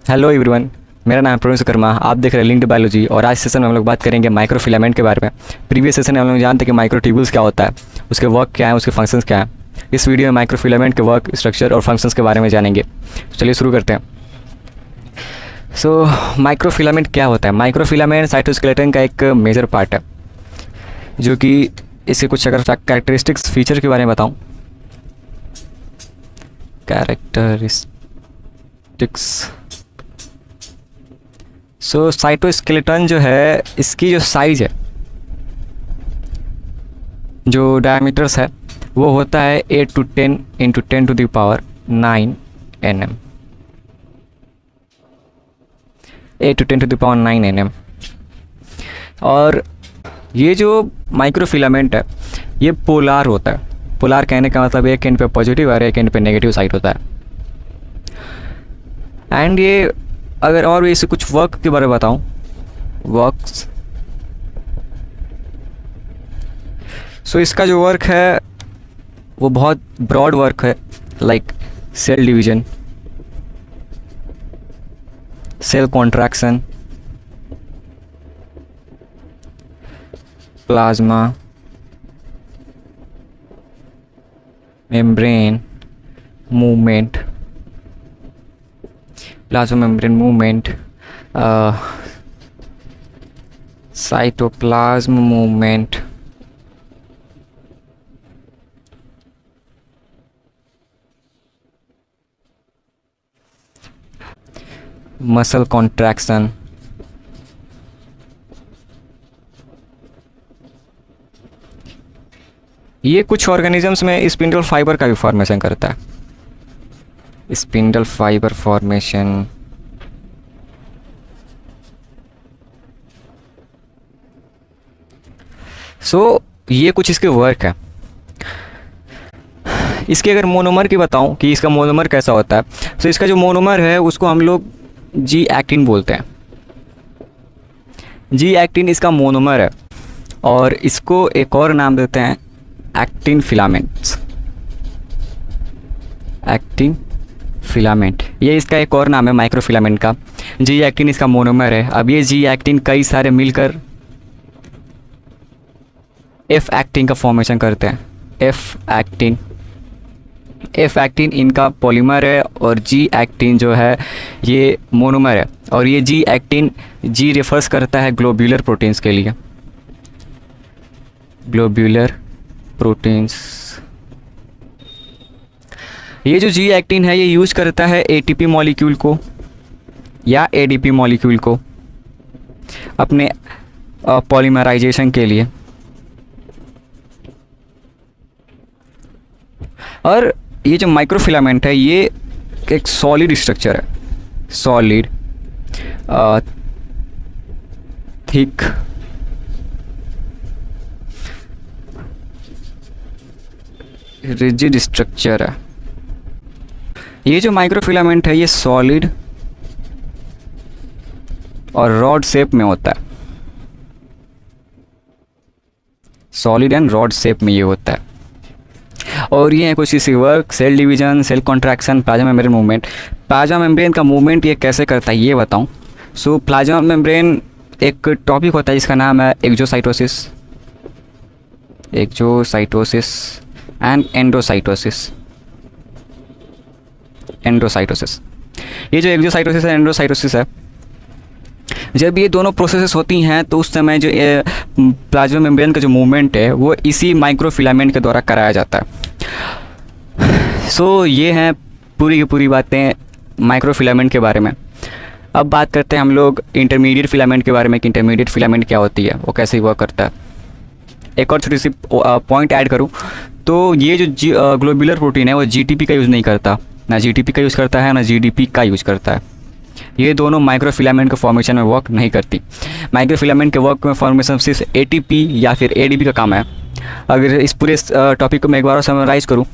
Hello everyone, मेरा नाम है प्रवीण सुकर्मा। आप देख रहे हैं लिंक्ड बायोलॉजी और आज सेशन में हम लोग बात करेंगे माइक्रोफिलामेंट के बारे में। प्रीवियस सेशन में हम लोग जानते हैं कि माइक्रोट्यूब्यूल्स क्या होता है, उसके वर्क क्या है, उसके फंक्शंस क्या है। इस वीडियो में माइक्रोफिलामेंट के वर्क, स्ट्रक्चर और फंक्शंस के बारे में जानेंगे। चलिए शुरू करते हैं। माइक्रोफिलामेंट क्या होता है? माइक्रोफिलामेंट साइटोस्केलेटन का एक मेजर पार्ट है, जो कि इसके कुछ अगर कैरेक्टरिस्टिक्स फीचर के बारे में बताऊँ। कैरेक्टरिस्टिक्स साइटोस्केलेटन जो है, इसकी जो साइज है, जो डायमीटर्स है, वो होता है 8 to 10 × 10⁹ 9 nm। 8 to 10⁹ 9 nm। और ये जो माइक्रोफिलामेंट है, ये पोलार होता है। पोलार कहने का मतलब एक एंड पे पॉजिटिव और एक एंड पे नेगेटिव साइड होता है। एंड ये अगर और भी इसे कुछ वर्क के बारे में बताऊं, वर्क्स, इसका जो वर्क है वो बहुत ब्रॉड वर्क है, like cell division, cell contraction, plasma membrane movement, plasma membrane movement, cytoplasm movement, muscle contraction, ये कुछ ऑर्गेनिजम्स में स्पिंडल फाइबर का भी फॉर्मेशन करता है। स्पिंडल फाइबर फॉर्मेशन, ये कुछ इसके वर्क है। इसके अगर मोनोमर की बताऊं कि इसका मोनोमर कैसा होता है, इसका जो मोनोमर है उसको हम लोग जी एक्टिन बोलते हैं। जी एक्टिन इसका मोनोमर है और इसको एक और नाम देते हैं एक्टिन फिलामेंट्स। एक्टिन फिलामेंट, ये इसका एक और नाम है माइक्रोफिलामेंट का। जी एक्टिन इसका मोनोमर है। अब ये जी एक्टिन कई सारे मिलकर एफ एक्टिन का फॉर्मेशन करते हैं। एफ एक्टिन इनका पॉलीमर है और जी एक्टिन जो है ये मोनोमर है। और ये जी एक्टिन, जी रेफर्स करता है ग्लोब्यूलर प्रोटीन्स के लिए। ग्लोब्यूलर प्रोटीन्स, ये जो जी एक्टिन है ये यूज करता है एटीपी मॉलिक्यूल को या एडीपी मॉलिक्यूल को अपने पॉलीमराइजेशन के लिए। और ये जो माइक्रोफिलामेंट है ये एक सॉलिड स्ट्रक्चर है, सॉलिड थिक रिजिड स्ट्रक्चर है। ये जो माइक्रोफिलामेंट है ये सॉलिड और रॉड शेप में होता है। सॉलिड एंड रॉड शेप में ये होता है। और ये है कुछ इसी work, cell division, cell contraction, plasma membrane movement. Plasma membrane का मूवमेंट ये कैसे करता है ये बताऊं। प्लाज्मा मेम्ब्रेन एक टॉपिक होता है जिसका नाम है एक्सोसाइटोसिस एंड एंडोसाइटोसिस। ये जो एक्सोसाइटोसिस है, एंडोसाइटोसिस है, जब ये दोनों प्रोसेसेस होती हैं तो उस समय जो प्लाज्मा मेम्ब्रेन का जो मूवमेंट है वो इसी माइक्रोफिलामेंट के द्वारा कराया जाता है। ये हैं पूरी की पूरी बातें माइक्रोफिलामेंट के बारे में। अब बात करते हैं हम लोग इंटरमीडिएट फिलामेंट के बारे में कि इंटरमीडिएट फिलामेंट क्या होती है, वो कैसे वर्क करता है। एक और छोटी सी पॉइंट ऐड करूँ तो ये जो ग्लोब्यूलर प्रोटीन है वो जीटीपी का यूज़ नहीं करता, ना जीटीपी का यूज़ करता है ना जीडीपी का यूज़ करता है। ये दोनों माइक्रोफिलामेंट के फॉर्मेशन में वर्क नहीं करती। माइक्रोफिलामेंट के वर्क में फॉर्मेशन सिर्फ एटीपी या फिर एडीपी का काम है। अगर इस पूरे टॉपिक को मैं एक बार समराइज करूँ,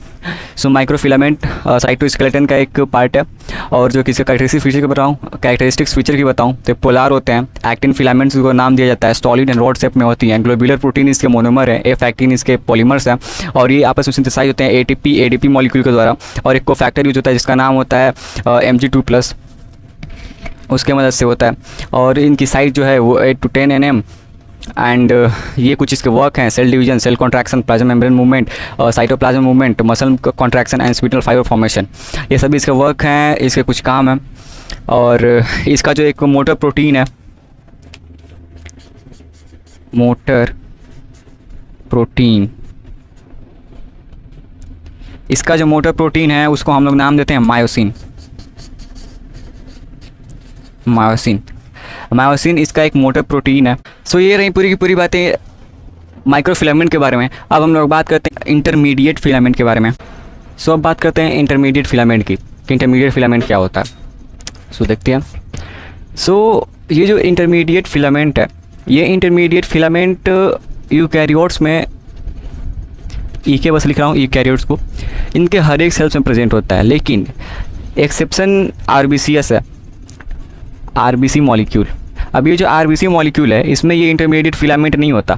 माइक्रोफिलामेंट साइटोस्केलेटन का एक पार्ट है। और जो किसी कैरेक्टरिस्टिक्स फीचर की बताऊँ तो पोलार होते हैं। एक्टिन फिलामेंट्स को नाम दिया जाता है, सॉलिड एंड रॉड शेप में होती हैं। ग्लोब्यूलर प्रोटीन इसके मोनोमर है, एफ एक्टिन इसके पॉलीमर्स हैं और ये आपस में सिंथेसाइज होते हैं एटीपी एडीपी मॉलिक्यूल के द्वारा। और एक कोफैक्टर यूज होता है जिसका नाम होता है Mg2+। उसके मदद से होता है। और इनकी साइज जो है वो 8 to 10 nm। एंड ये कुछ इसके वर्क हैं: cell division, cell contraction, plasma membrane movement, cytoplasm movement, muscle contraction and spindle fibre formation. ये सभी इसके वर्क हैं, इसके कुछ काम हैं। और इसका जो एक मोटर प्रोटीन है, मोटर प्रोटीन, इसका जो मोटर प्रोटीन है उसको हम लोग नाम देते हैं मायोसिन। मायोसिन, मायोसिन इसका एक मोटर प्रोटीन है। सो ये रही पूरी की पूरी बातें माइक्रोफिलामेंट के बारे में। अब हम लोग बात करते हैं इंटरमीडिएट फिलामेंट के बारे में। सो अब बात करते हैं इंटरमीडिएट फिलामेंट की, कि इंटरमीडिएट फिलामेंट क्या होता है। सो देखते हैं। सो ये जो इंटरमीडिएट फिलामेंट है, ये इंटरमीडिएट फिलामेंट यूकैरियोट्स में, ई के बस लिख रहा हूँ यूकैरियोट्स को, इनके हर एक सेल्स में प्रेजेंट होता है। लेकिन एक्सेप्शन आरबीसीएस है, आरबीसी मॉलिक्यूल। अब ये जो आरबीसी मॉलिक्यूल है इसमें ये इंटरमीडिएट फिलामेंट नहीं होता।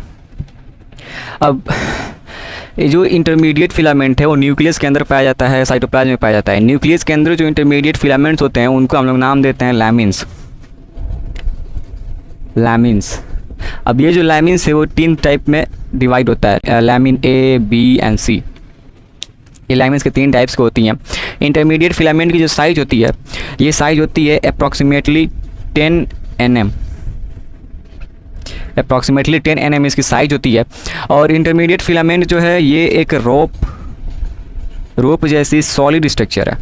अब ये जो इंटरमीडिएट फिलामेंट है वो न्यूक्लियस के अंदर पाया जाता है, साइटोप्लाज्म में पाया जाता है। न्यूक्लियस के अंदर जो इंटरमीडिएट फिलामेंट्स होते हैं उनको हम लोग नाम देते हैं लैमिन्स। लैमिन्स। अब ये जो लैमिन्स है वो 3 टाइप में डिवाइड होता है, लैमिन ए, बी एंड सी। ये लैमिन्स के 3 टाइप्स की होती हैं। इंटरमीडिएट फिलामेंट की जो साइज होती है, ये साइज होती है अप्रॉक्सीमेटली 10 nm। अप्रॉक्सीमेटली 10 nm इसकी साइज होती है। और इंटरमीडिएट फिलामेंट जो है ये एक रोप जैसी सॉलिड स्ट्रक्चर है।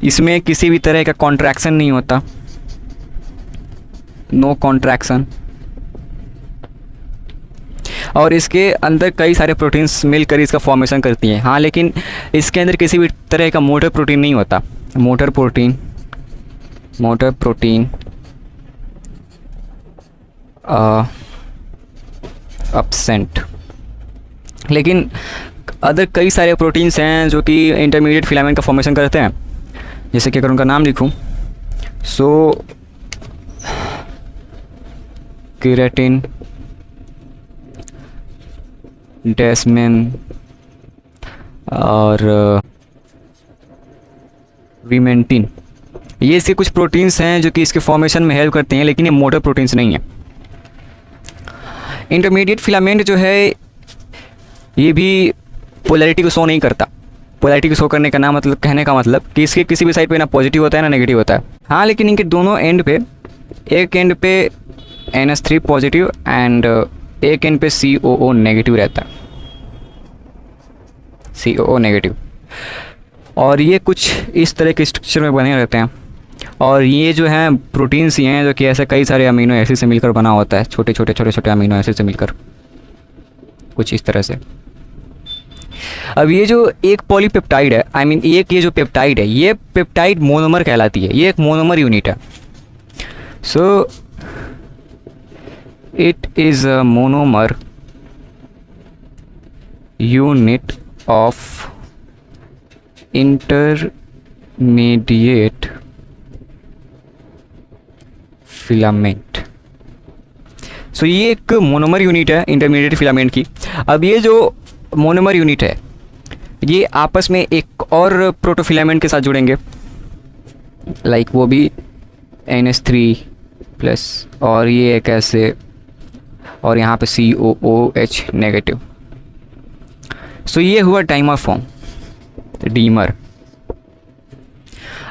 इसमें किसी भी तरह का कॉन्ट्रैक्शन नहीं होता, नो कॉन्ट्रैक्शन। और इसके अंदर कई सारे प्रोटीन्स मिलकर इसका फॉर्मेशन करती हैं। हाँ, लेकिन इसके अंदर किसी भी तरह का मोटर प्रोटीन नहीं होता। Motor protein absent. लेकिन अदर कई सारे प्रोटीन्स हैं जो कि इंटरमीडिएट फिलामेंट का फॉर्मेशन करते हैं। जैसे कि अगर उनका नाम लिखूं, सो केराटिन, डेस्मिन और विमेंटिन, ये इसके कुछ प्रोटीन्स हैं जो कि इसके फॉर्मेशन में हेल्प करते हैं, लेकिन ये मोटर प्रोटीन्स नहीं है। इंटरमीडिएट फिलामेंट जो है ये भी पोलैरिटी को शो नहीं करता। पोलैरिटी को शो करने का ना मतलब, कहने का मतलब कि इसके किसी भी साइड पे ना पॉजिटिव होता है ना नेगेटिव होता है। हाँ, लेकिन इनके दोनों एंड पे, एक एंड पे NH3 पॉजिटिव एंड एक एंड पे COO नेगेटिव रहता है, COO नेगेटिव। और ये कुछ इस तरह के स्ट्रक्चर में बने रहते हैं। और ये जो हैं प्रोटीन्स ही हैं जो कि ऐसे कई सारे अमीनो एसिड से मिलकर बना होता है, छोटे छोटे अमीनो एसिड से मिलकर, कुछ इस तरह से। अब ये जो एक पॉलीपेप्टाइड है, एक ये जो पेप्टाइड है, ये पेप्टाइड मोनोमर कहलाती है। ये एक मोनोमर यूनिट है। सो it is a monomer unit of intermediate filament। सो ये एक मोनोमर यूनिट है इंटरमीडिएट फिलामेंट की। अब ये जो मोनोमर यूनिट है ये आपस में एक और प्रोटोफिलामेंट के साथ जुड़ेंगे, लाइक वो भी NH3+, और ये एक ऐसे, और यहाँ पे COOH नेगेटिव। सो ये हुआ डाइमर फॉर्म, डीमर।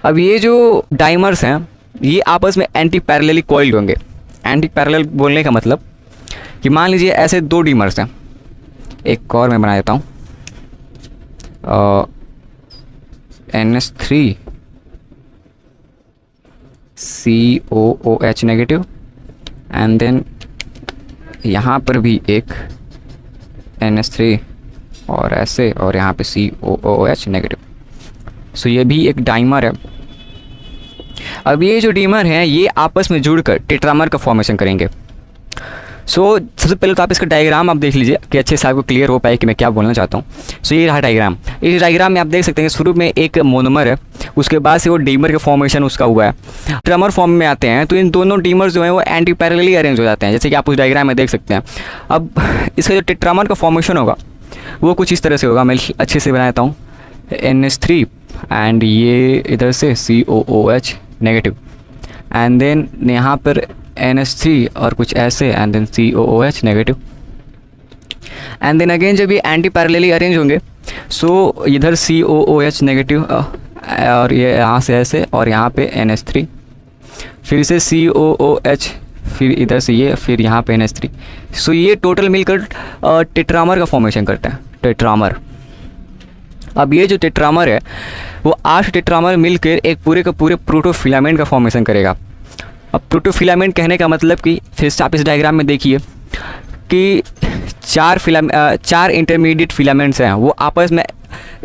अब ये जो डाइमर्स हैं ये आपस में एंटी पैरेलली कॉइल्ड होंगे। एंटी पैरेलल बोलने का मतलब कि मान लीजिए ऐसे 2 डीमर्स हैं, एक और मैं बना देता हूँ, NH3 COOH negative, and then यहाँ पर भी एक NH3 और ऐसे, और यहाँ पे COOH नेगेटिव। सो ये भी एक डाइमर है। अब ये जो डीमर हैं ये आपस में जुड़कर टेट्रामर का फॉर्मेशन करेंगे। सो सबसे पहले तो आप इसका डायग्राम आप देख लीजिए कि अच्छे से आपको क्लियर हो पाए कि मैं क्या बोलना चाहता हूँ। सो ये रहा डायग्राम। इस डायग्राम में आप देख सकते हैं शुरू में एक मोनोमर है, उसके बाद से वो डीमर का फॉर्मेशन उसका हुआ है। टेट्रामर फॉर्म में आते हैं तो इन दोनों डीमर्स जो हैं वो एंटी पैरेलली अरेंज हो जाते हैं, जैसे कि आप उस डायग्राम में देख सकते हैं। अब इसका जो टेट्रामर का फॉर्मेशन होगा वो कुछ इस तरह से होगा। मैं अच्छे से बनाता हूँ, NH3 एंड ये इधर से COOH नेगेटिव, एंड देन यहाँ पर NH3 और कुछ ऐसे, and then COOH negative, and then again जब ये एंटी पैरेलली अरेंज होंगे, सो इधर COOH नेगेटिव और ये यहाँ से ऐसे, और यहाँ पे NH3, फिर से COOH, फिर इधर से ये, फिर यहाँ पे NH3। सो ये टोटल मिलकर टेट्रामर का फॉर्मेशन करता है, टेट्रामर। अब ये जो टेट्रामर है वो 8 टेट्रामर मिलकर एक पूरे का पूरे प्रोटोफिलामेंट का फॉर्मेशन करेगा। अब प्रोटोफिलामेंट कहने का मतलब कि फिर से आप इस डायग्राम में देखिए कि 4 इंटरमीडिएट फिलामेंट्स हैं, वो आपस में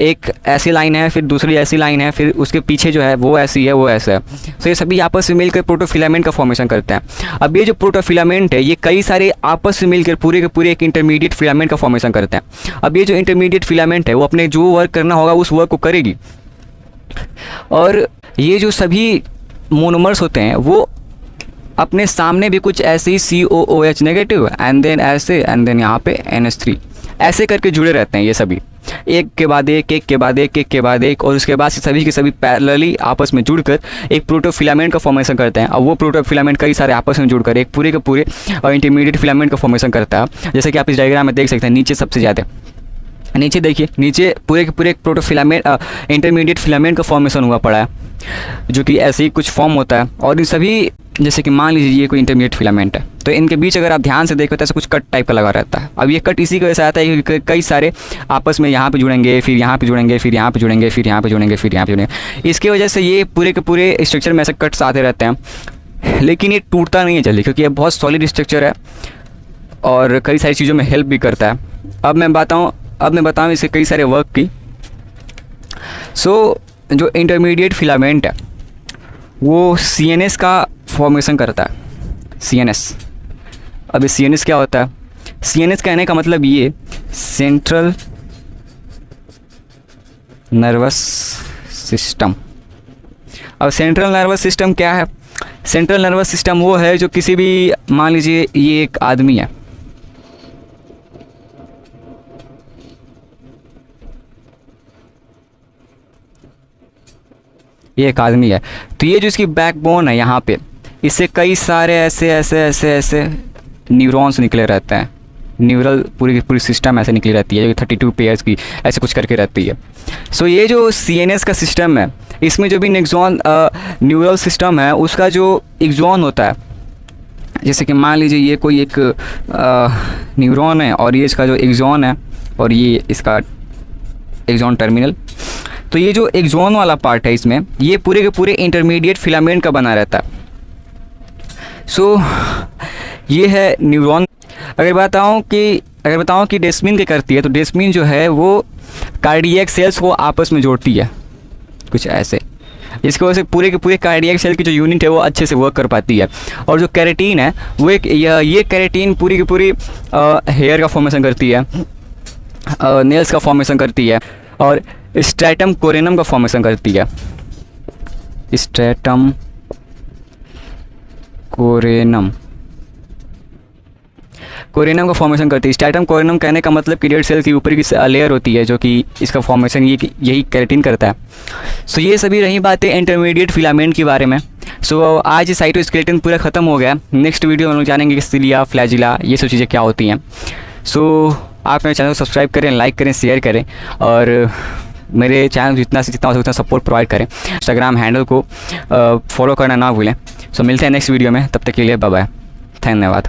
एक ऐसी लाइन है, फिर दूसरी ऐसी लाइन है, फिर उसके पीछे जो है वो ऐसी है, वो ऐसा है। तो ये सभी आपस में मिलकर प्रोटोफिलामेंट का फॉर्मेशन करते हैं। अब ये जो प्रोटोफिलामेंट है ये कई सारे आपस में मिलकर पूरे के पूरे एक इंटरमीडिएट फिलामेंट का फॉर्मेशन करते हैं। अब ये जो इंटरमीडिएट फिलामेंट है वो अपने जो वर्क करना होगा उस वर्क को करेगी, और ये जो सभी मोनोमर्स होते हैं वो अपने सामने भी कुछ ऐसे ही COOH नेगेटिव, एंड देन ऐसे, एंड देन यहाँ पे NH3 ऐसे करके जुड़े रहते हैं। ये सभी एक के बाद एक, एक के बाद एक, एक के बाद एक, और उसके बाद सभी के सभी पैरेलली आपस में जुड़कर एक प्रोटोफिलामेंट का फॉर्मेशन करते हैं। अब वो प्रोटोफिलामेंट कई सारे आपस में जुड़कर एक पूरे के पूरे इंटरमीडिएट फिलामेंट का फॉर्मेशन करता है। जैसे कि आप इस डायग्राम में देख सकते हैं, नीचे सबसे ज़्यादा, नीचे देखिए, नीचे पूरे के पूरे एक प्रोटोफिलामेंट इंटरमीडिएट फिलामेंट का फॉर्मेशन हुआ पड़ा है, जो कि ऐसे ही कुछ फॉर्म होता है। और इन सभी, जैसे कि मान लीजिए ये कोई इंटरमीडिएट फिलामेंट है, तो इनके बीच अगर आप ध्यान से देखो तो ऐसा कुछ कट टाइप का लगा रहता है। अब ये कट इसी की वजह से आता है कि कई सारे आपस में यहाँ पे जुड़ेंगे, फिर यहाँ पे जुड़ेंगे, फिर यहाँ पे जुड़ेंगे, फिर यहाँ पे जुड़ेंगे, फिर यहाँ पे जुड़ेंगे। इसकी वजह से ये पूरे के पूरे स्ट्रक्चर में ऐसे कट्स आते रहते हैं, लेकिन ये टूटता नहीं है जल्दी, क्योंकि ये बहुत सॉलिड स्ट्रक्चर है और कई सारी चीज़ों में हेल्प भी करता है। अब मैं बताऊँ इसके कई सारे वर्क की। सो जो इंटरमीडिएट फिलामेंट है वो CNS का फॉर्मेशन करता है, CNS। अब ये CNS क्या होता है? CNS कहने का मतलब ये सेंट्रल नर्वस सिस्टम। अब सेंट्रल नर्वस सिस्टम क्या है? सेंट्रल नर्वस सिस्टम वो है जो किसी भी, मान लीजिए ये एक आदमी है, ये एक आदमी है, तो ये जो इसकी बैकबोन है यहाँ पे, इससे कई सारे ऐसे ऐसे ऐसे ऐसे न्यूरॉन्स निकले रहते हैं, न्यूरल पूरी की पूरी सिस्टम ऐसे निकली रहती है, जो 32 पेयर्स की ऐसे कुछ करके रहती है। सो ये जो CNS का सिस्टम है, इसमें जो भी न्यूरल सिस्टम है उसका जो एक्सॉन होता है, जैसे कि मान लीजिए ये कोई एक न्यूरॉन है और ये इसका जो एक्सॉन है और ये इसका एक्सॉन टर्मिनल, तो ये जो एक्सॉन वाला पार्ट है इसमें ये पूरे के पूरे इंटरमीडिएट फिलामेंट का बना रहता है। सो ये है न्यूरॉन। अगर बताऊं कि डेस्मिन क्या करती है, तो डेस्मिन जो है वो कार्डियक सेल्स को आपस में जोड़ती है, कुछ ऐसे। इसकी वजह से पूरे के पूरे कार्डियक सेल की जो यूनिट है वो अच्छे से वर्क कर पाती है। और जो कैरेटीन है वो ये कैरेटीन पूरी की पूरी हेयर का फॉर्मेशन करती है, नेल्स का फॉर्मेशन करती है, और स्ट्रैटम कोरेनम का फॉर्मेशन करती है। स्ट्रैटम कोरेनम का फॉर्मेशन करती है। स्ट्रैटम कोरेनम कहने का मतलब कि डेड सेल की ऊपर की लेयर होती है जो कि इसका फॉर्मेशन यही केराटिन करता है। सो ये सभी रही बातें इंटरमीडिएट फिलामेंट के बारे में। सो आज साइटोस्केलेटन पूरा ख़त्म हो गया। नेक्स्ट वीडियो में हम लोग जानेंगे कि सिलिया, फ्लैजिला, ये सब चीज़ें क्या होती हैं। सो आप मेरे चैनल को सब्सक्राइब करें, लाइक करें, शेयर करें, और मेरे चैनल जितना हो सके उतना सपोर्ट प्रोवाइड करें। इंस्टाग्राम हैंडल को फॉलो करना ना भूलें। सो मिलते हैं नेक्स्ट वीडियो में, तब तक के लिए बाय बाय, धन्यवाद।